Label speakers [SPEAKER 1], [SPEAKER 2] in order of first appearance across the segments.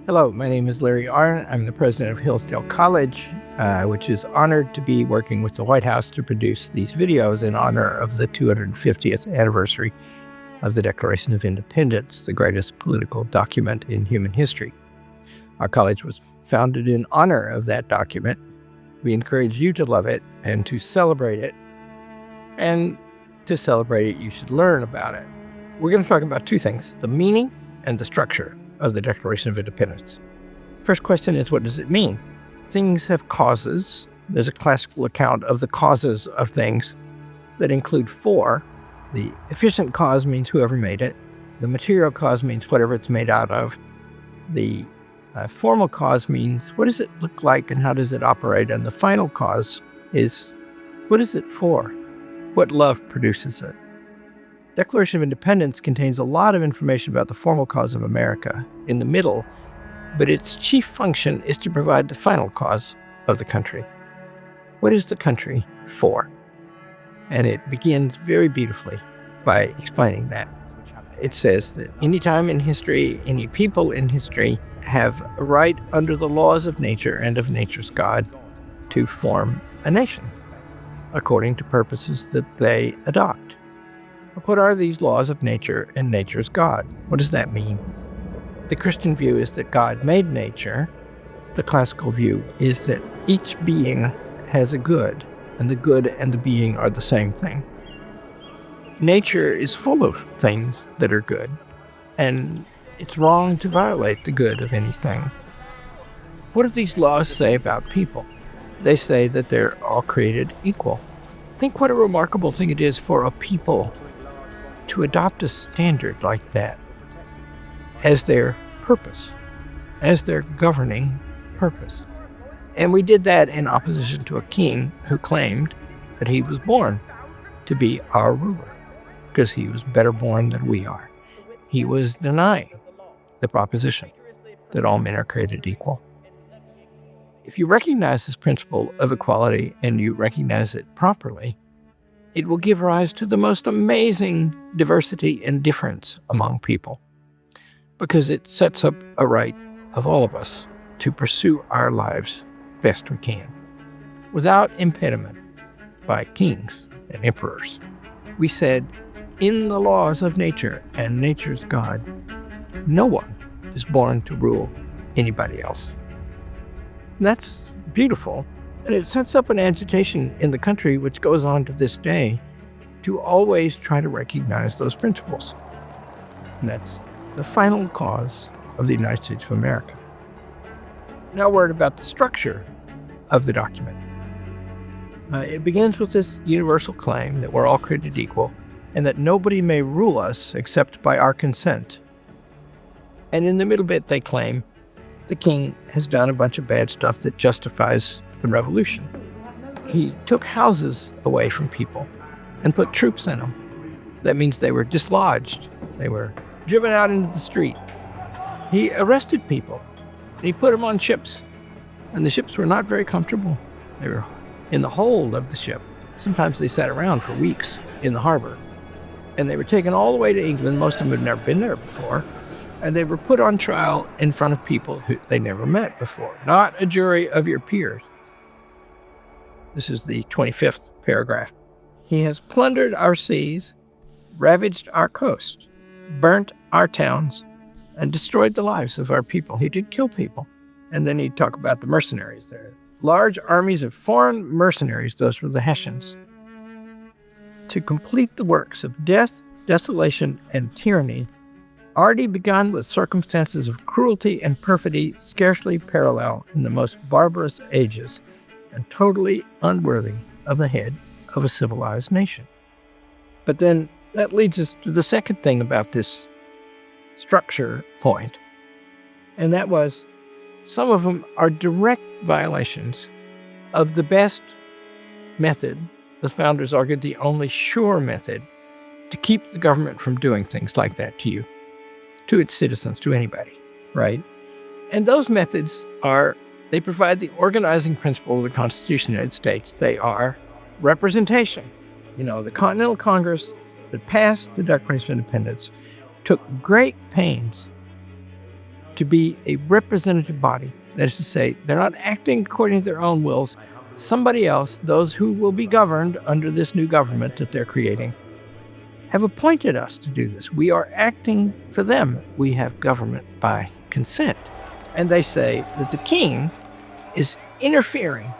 [SPEAKER 1] Hello, my name is Larry Arnn. I'm the president of Hillsdale College, which is honored to be working with the White House to produce these videos in honor of the 250th anniversary of the Declaration of Independence, the greatest political document in human history. Our college was founded in honor of that document. We encourage you to love it and to celebrate it. And to celebrate it, you should learn about it. We're going to talk about two things: the meaning and the structure of the Declaration of Independence. First question is, what does it mean? Things have causes. There's a classical account of the causes of things that include four. The efficient cause means whoever made it. The material cause means whatever it's made out of. The formal cause means what does it look like and how does it operate? And the final cause is what is it for? What love produces it? Declaration of Independence contains a lot of information about the formal cause of America in the middle, but its chief function is to provide the final cause of the country. What is the country for? And it begins very beautifully by explaining that. It says that any time in history, any people in history have a right under the laws of nature and of nature's God to form a nation according to purposes that they adopt. What are these laws of nature and nature's God? What does that mean? The Christian view is that God made nature. The classical view is that each being has a good, and the good and the being are the same thing. Nature is full of things that are good, and it's wrong to violate the good of anything. What do these laws say about people? They say that they're all created equal. Think what a remarkable thing it is for a people to adopt a standard like that as their purpose, as their governing purpose. And we did that in opposition to a king who claimed that he was born to be our ruler because he was better born than we are. He was denying the proposition that all men are created equal. If you recognize this principle of equality and you recognize it properly, it will give rise to the most amazing diversity and difference among people, because it sets up a right of all of us to pursue our lives best we can, without impediment by kings and emperors. We said, in the laws of nature and nature's God, no one is born to rule anybody else. And that's beautiful. And it sets up an agitation in the country which goes on to this day to always try to recognize those principles. And that's the final cause of the United States of America. Now a word about the structure of the document. It begins with this universal claim that we're all created equal and that nobody may rule us except by our consent. And in the middle bit they claim the king has done a bunch of bad stuff that justifies the revolution. He took houses away from people and put troops in them. That means they were dislodged. They were driven out into the street. He arrested people. He put them on ships. And the ships were not very comfortable. They were in the hold of the ship. Sometimes they sat around for weeks in the harbor. And they were taken all the way to England. Most of them had never been there before. And they were put on trial in front of people who they never met before. Not a jury of your peers. This is the 25th paragraph. He has plundered our seas, ravaged our coast, burnt our towns, and destroyed the lives of our people. He did kill people. And then he'd talk about the mercenaries there. Large armies of foreign mercenaries, those were the Hessians, to complete the works of death, desolation, and tyranny, already begun with circumstances of cruelty and perfidy scarcely parallel in the most barbarous ages, and totally unworthy of the head of a civilized nation. But then that leads us to the second thing about this structure point, and that was some of them are direct violations of the best method, the founders argued the only sure method, to keep the government from doing things like that to you, to its citizens, to anybody, right? And those methods are, they provide the organizing principle of the Constitution of the United States. They are representation. The Continental Congress that passed the Declaration of Independence took great pains to be a representative body. That is to say, they're not acting according to their own wills. Somebody else, those who will be governed under this new government that they're creating, have appointed us to do this. We are acting for them. We have government by consent. And they say that the king is interfering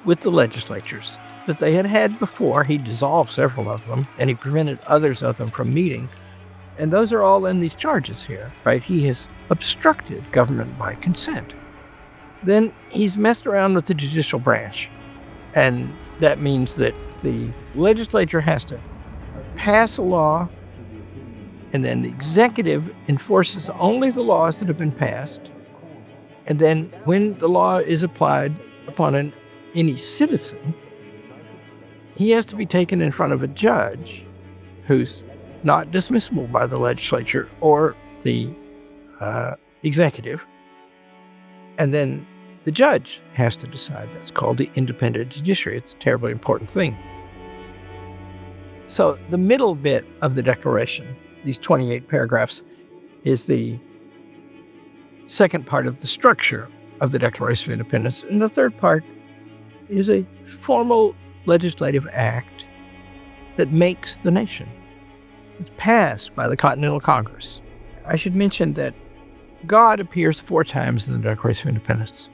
[SPEAKER 1] with the legislatures that they had had before. He dissolved several of them, and he prevented others of them from meeting. And those are all in these charges here, right? He has obstructed government by consent. Then he's messed around with the judicial branch. And that means that the legislature has to pass a law, and then the executive enforces only the laws that have been passed. And then when the law is applied upon any citizen, he has to be taken in front of a judge who's not dismissible by the legislature or the executive. And then the judge has to decide. That's called the independent judiciary. It's a terribly important thing. So the middle bit of the Declaration, these 28 paragraphs, is the second part of the structure of the Declaration of Independence. And the third part is a formal legislative act that makes the nation. It's passed by the Continental Congress. I should mention that God appears 4 times in the Declaration of Independence.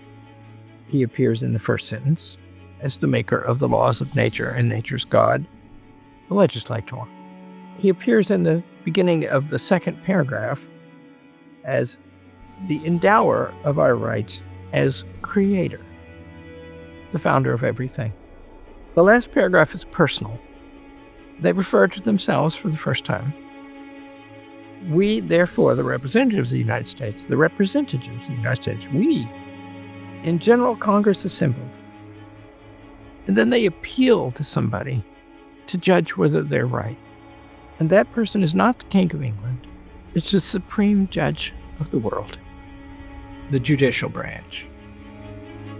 [SPEAKER 1] He appears in the first sentence as the maker of the laws of nature and nature's God, the legislator. He appears in the beginning of the second paragraph as the endower of our rights as creator, the founder of everything. The last paragraph is personal. They refer to themselves for the first time. We, therefore, the representatives of the United States, we, in General Congress assembled. And then they appeal to somebody to judge whether they're right. And that person is not the King of England. It's the supreme judge of the world, the judicial branch.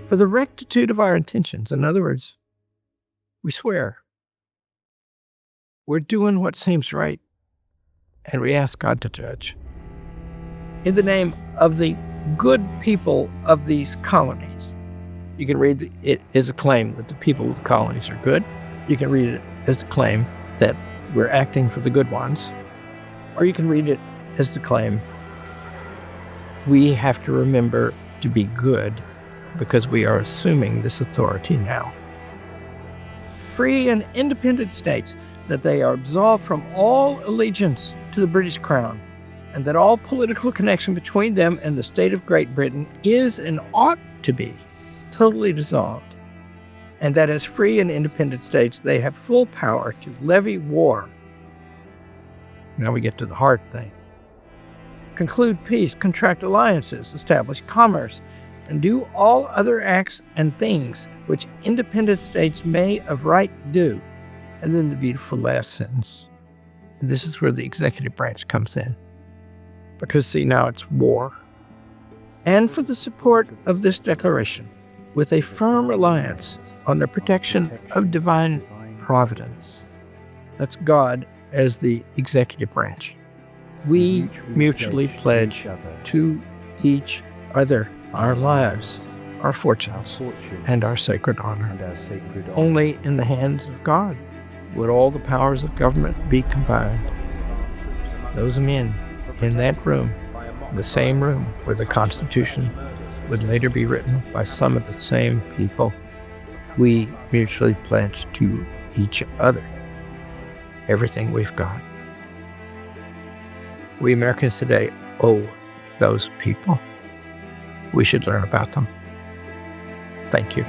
[SPEAKER 1] For the rectitude of our intentions, in other words, we swear we're doing what seems right, and we ask God to judge. In the name of the good people of these colonies. You can read it as a claim that the people of the colonies are good. You can read it as a claim that we're acting for the good ones. Or you can read it as the claim we have to remember to be good because we are assuming this authority now. Free and independent states, that they are absolved from all allegiance to the British Crown, and that all political connection between them and the state of Great Britain is and ought to be totally dissolved, and that as free and independent states, they have full power to levy war. Now we get to the hard thing. Conclude peace, contract alliances, establish commerce, and do all other acts and things which independent states may of right do. And then the beautiful last sentence. This is where the executive branch comes in. Because, see, now it's war. And for the support of this declaration, with a firm reliance on the protection of divine providence. That's God as the executive branch. We mutually pledge to each other our lives, our fortunes, and our sacred honor. Only in the hands of God would all the powers of government be combined. Those men in that room, the same room where the Constitution would later be written by some of the same people, we mutually pledge to each other everything we've got. We Americans today owe those people. We should learn about them. Thank you.